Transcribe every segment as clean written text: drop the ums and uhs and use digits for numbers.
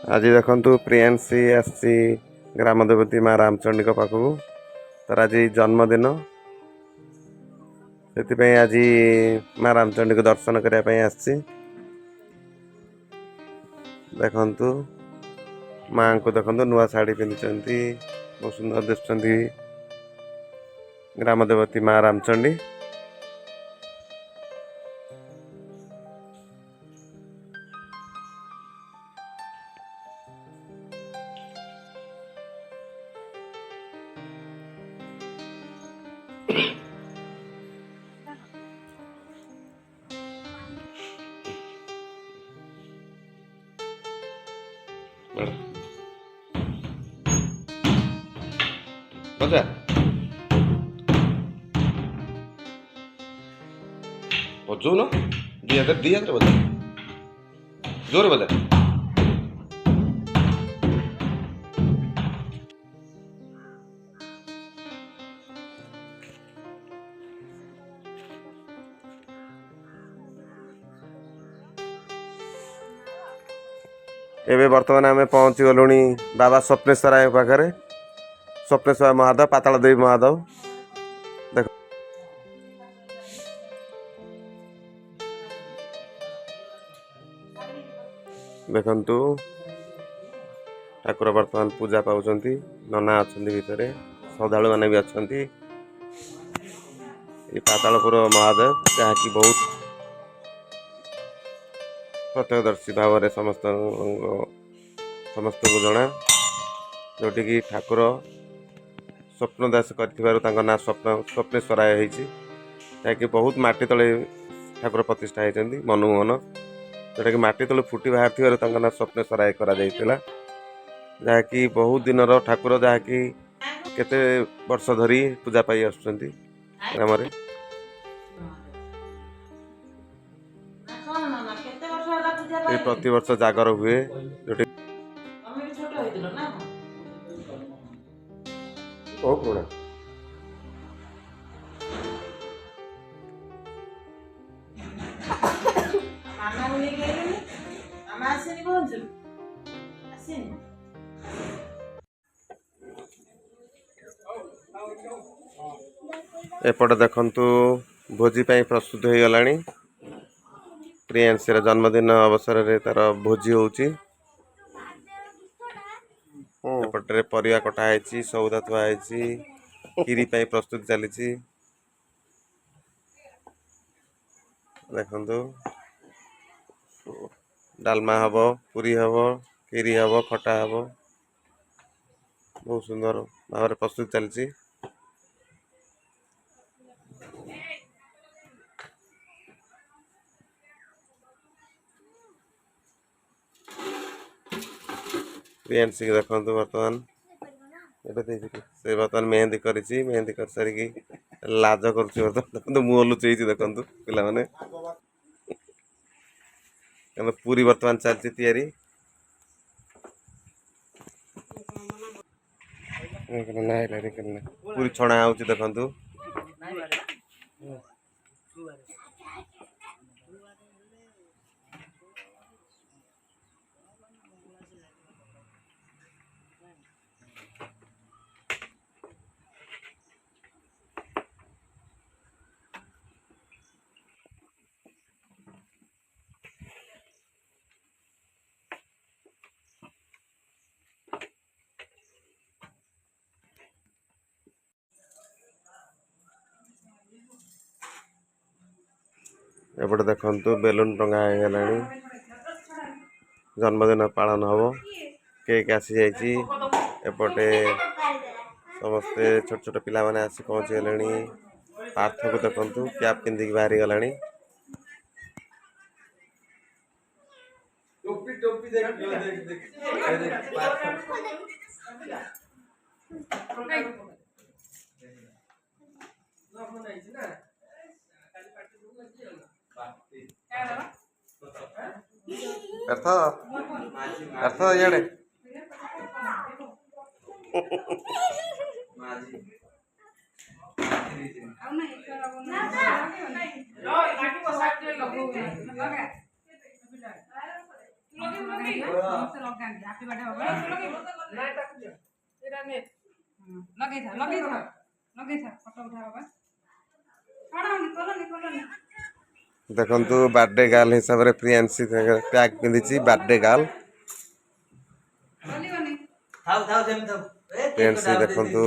आज देखु प्रियांशी आसी ग्राम देवती माँ रामचंडी पाखक तार आज जन्मदिन से आज माँ रामचंडी को दर्शन करने आसी देखु माँ को देखु नुआ शाढ़ी पिंधि बहुत सुंदर दिखुंट ग्राम देवती माँ रामचंडी। बजा बजो न दी हाथ बजा जोर बजा। एवं बर्तमान आम पहुँची गलु बाबा स्वप्नेश्वर राय पाखे स्वप्नेश्वर महादेव पाताल देवी महादेव देख देखु ठाकुर बर्तमान पूजा पाँच नना अच्छा भितर श्रद्धा मैंने भी अच्छा पातालपुर महादेव जहाँकि बहुत प्रत्यक्षदर्शी भाव में समस्त को जना जोटि कि ठाकुर स्वप्नदास कर स्वप्नेश्वर राय होती जहाँकि बहुत माटी तले ठाकुर प्रतिष्ठा होती मनमोहन जोटा कि माटी तले फुटी बाहर थी ना स्वप्नेश्वर राय करा जहाँकि बहुत दिन ठाकुर जहाँकि केते वर्ष धरी पूजा पाई आसुचंती ग्राम प्रति वर्ष जागर हुए जोटी बहुत पुराना एपटे देखंतु भोजी पाई प्रस्तुत हो गलानी प्रियांशी जन्मदिन अवसर में तार भोजी होची एपटे परिया कटा है सौदा थुआ है खीरी पाई प्रस्तुत चली देखंतु डालमा हम पूरी हम खीरी हम खटा हम बहुत सुंदर भाव में प्रस्तुत चली। प्रियांशी देखु बर्तमान से बर्तमान मेहंदी करी मेहंदी कर सारी लाज कर देखो मुह लुचई देखु पिला माने पूरी बर्तमान चलती तैयारी पूरी छणा हो देखु एपटे देखु बेलून टंगा होगा जन्मदिन पालन हम केक आसी जाइए एपटे समस्ते छोट छोट पिला माने आसी पहुँची गले पार्थ को देखु कैप पिंधिक बाहरी गला अर्थ अर्थ इे देखंतु बर्थडे गर्ल हिसाब रे प्रियांशी टैग पिंधिची बर्थडे गर्ल प्रियांशी देखंतु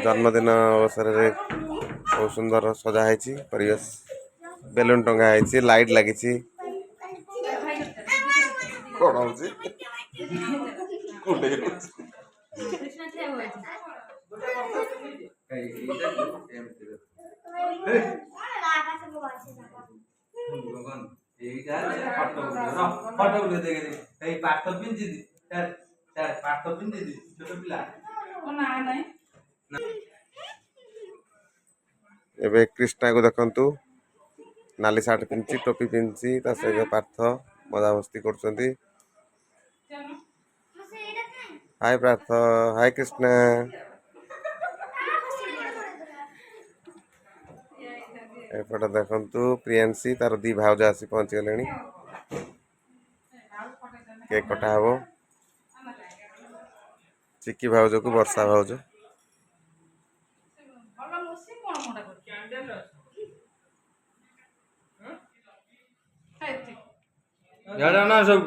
जन्मदिन अवसर रे बहुत सुंदर सजा है परिवेश बेलून टंगा है लाइट लगी एबे कृष्णा को देखंतु नाली सार्ट पिंची टोपी पिंची ता सहित पार्थ मजा मस्ती करछंती। हाय पार्थ हाय कृष्णा एपटे देखंतु प्रियांशी तार दी भाउज आसी पहुंच गलेनी केक कटा हबो चिक्की भाउज को वर्षा भाउज यार ना सब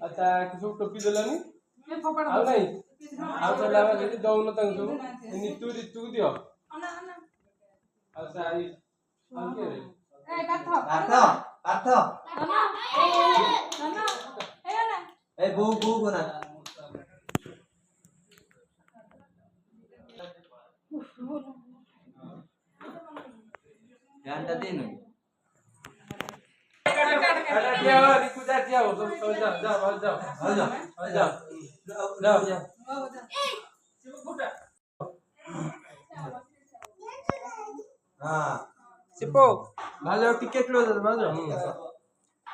अच्छा किसी टोपी देलानी आउ नहीं आउ तो लावा जे दउन तंग सब नितु रितु दियो अच्छा आई आके रे ए पाथ ए बू कोना जानता दिन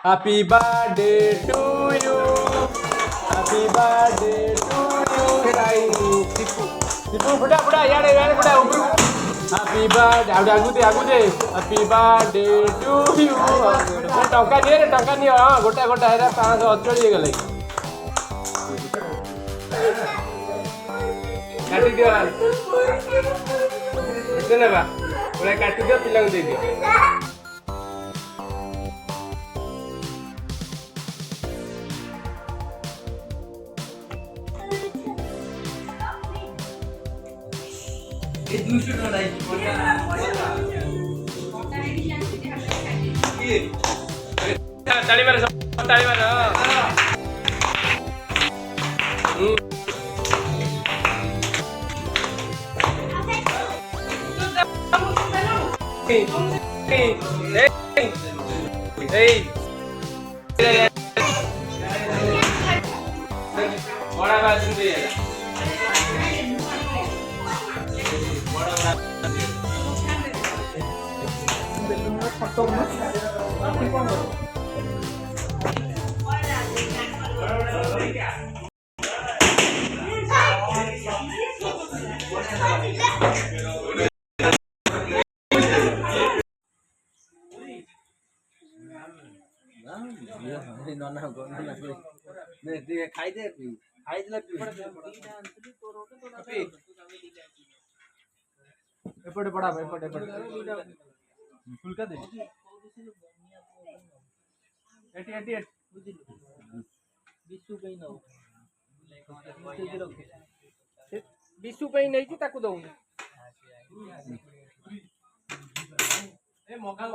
Happy birthday to you. Happy birthday to you. Sipu, buda, yare buda ubru. Happy birthday, agu de. Happy birthday to you. टंका नहीं हाँ गोटा है 500 अचल गले काटी दियो ना काटी दियो पिला दे दियो ताली मारो बड़ा बात सुन एपटे पड़ा एपटे फुलका दे एटी विशु पे नहीं कि ताकू दउनी ए मगा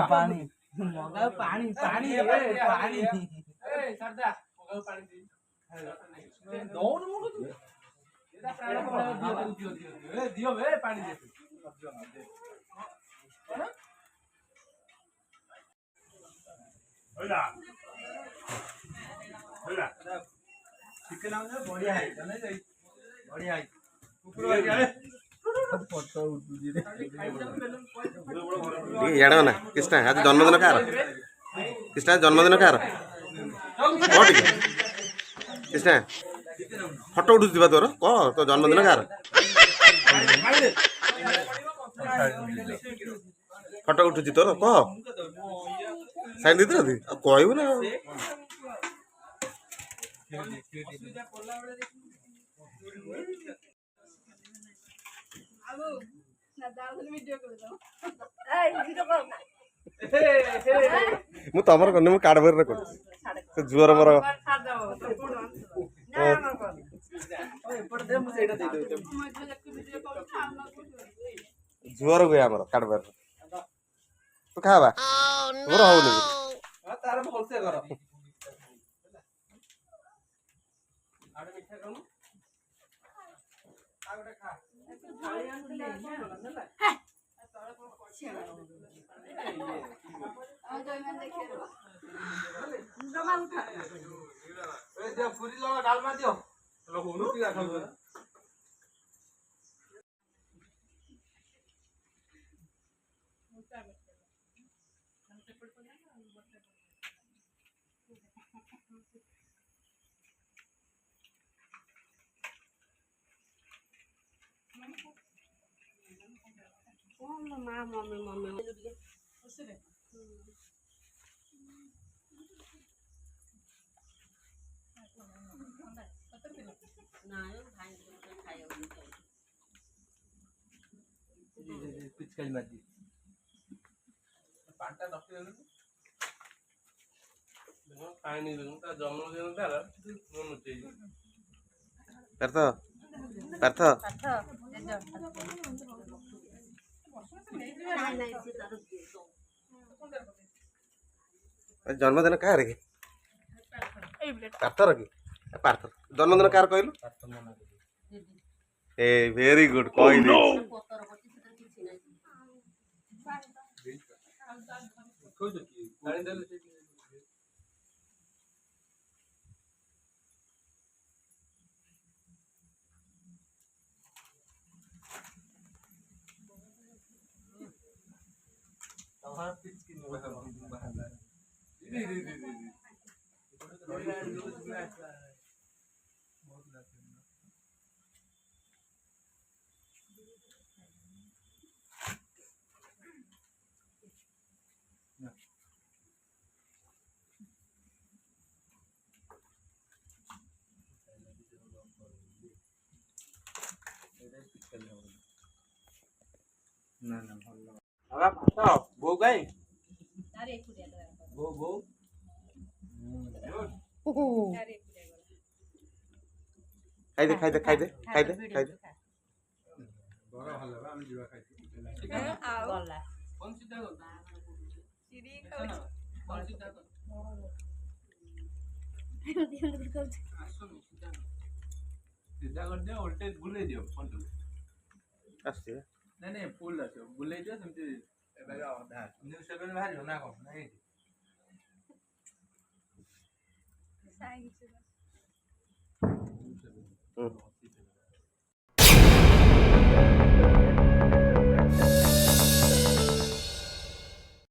पानी ମଗାଉ ପାଣି ପାଣି ଏ ପାଣି ଏ ସାରଦା ମଗାଉ ପାଣି ଦେ ଦଉନ ମୁଁ କହୁଛି ଏଟା ପ୍ରାଣ ପଳେଇବ ଦିଅ ଏ ଦିଅ ବେ ପାଣି ଦେ ହେଲା ହେଲା ଚିକେନ ଆଉ ବଢିଆ ହେଇଛି ନାଇଁ ଯାଇ ବଢିଆ ହେଇଛି କୁକୁର ଆଜ୍ଞା ଫଟୋ ଉଠୁଛି ରେ ଟିକେ ଇଆଡ଼େ ନା କୃଷ୍ଣା ଆଜି ଜନ୍ମଦିନ କାହାର କୃଷ୍ଣା ଆଜି ଜନ୍ମଦିନ କାହାର କହ ଟିକେ କୃଷ୍ଣା ଫଟୋ ଉଠୁଛି ବା ତୋର କହ ତୋ ଜନ୍ମଦିନ କାହାର ଫଟୋ ଉଠୁଛି ତୋର କହ ସାଇନ୍ ଦେଇଥାନ୍ତି ଆଉ କହିବୁ ନା ମୁଁ ତମର କରିନି ମୁଁ କାର୍ଡବୋର୍ଡରେ କରୁଛି ସେ ଝୁଅର ମୋର ଝୁଅର ହୁଏ ଆମର କାର୍ଡବୋର୍ଡରେ ତୁ ଖାଇବା ମୋର ହଉନି ତାର ଭଲସେ କର ଆଡେ ମିଠା ଖାଉନୁ ଆଉ ଗୋଟେ ଖା ପୁରୀ ଲଗା ଡାଲମା ଦିଅ ଲଗଉନୁ ମା ମମି ମମି ପିଚକାରୀ ମାରି ପାଣିଟା ରଖିଦେଲୁ ପାଣି ଦେଲୁ ତା ଜନ୍ମଦିନ ତାର ମୁଁ ନୁଚେଇଛି ପାର୍ଥ ପାର୍ଥ ଜନ୍ମଦିନ କାହାର କି ପାର୍ଥର କି ପାର୍ଥ ଜନ୍ମଦିନ କାହାର କହିଲୁ ଏ ଭେରି ଗୁଡ କହିଲି ପାଣି ଦେଲେ ନା ନା ଭଲ ବାବା ଭାତ ବୋଉ କାଇଁ ବୋଉ ବୋଉ ଖାଇଦେ ଖାଇଦେ ଖାଇଦେ ଖାଇଦେ ଖାଇଦେ ବଡ ଭଲ ବା ଆମେ ଯିବା ଖାଇଛୁ ସିଧା କରିଦିଅ ଓଲଟେ ବୁଲେଇ ଦିଅ ଫୋନ୍ ଆସୁଛି ନାଇଁ ନାଇଁ ଫୁଲ ଆସିବ ବୁଲେଇ ଦିଅ ସେମିତି ଏବେ ଅଧା ନ୍ୟୁଜ୍ ସେଭେନ୍ ବାହାରିବ ନା କଣ ନାଇଁ ହୁଁ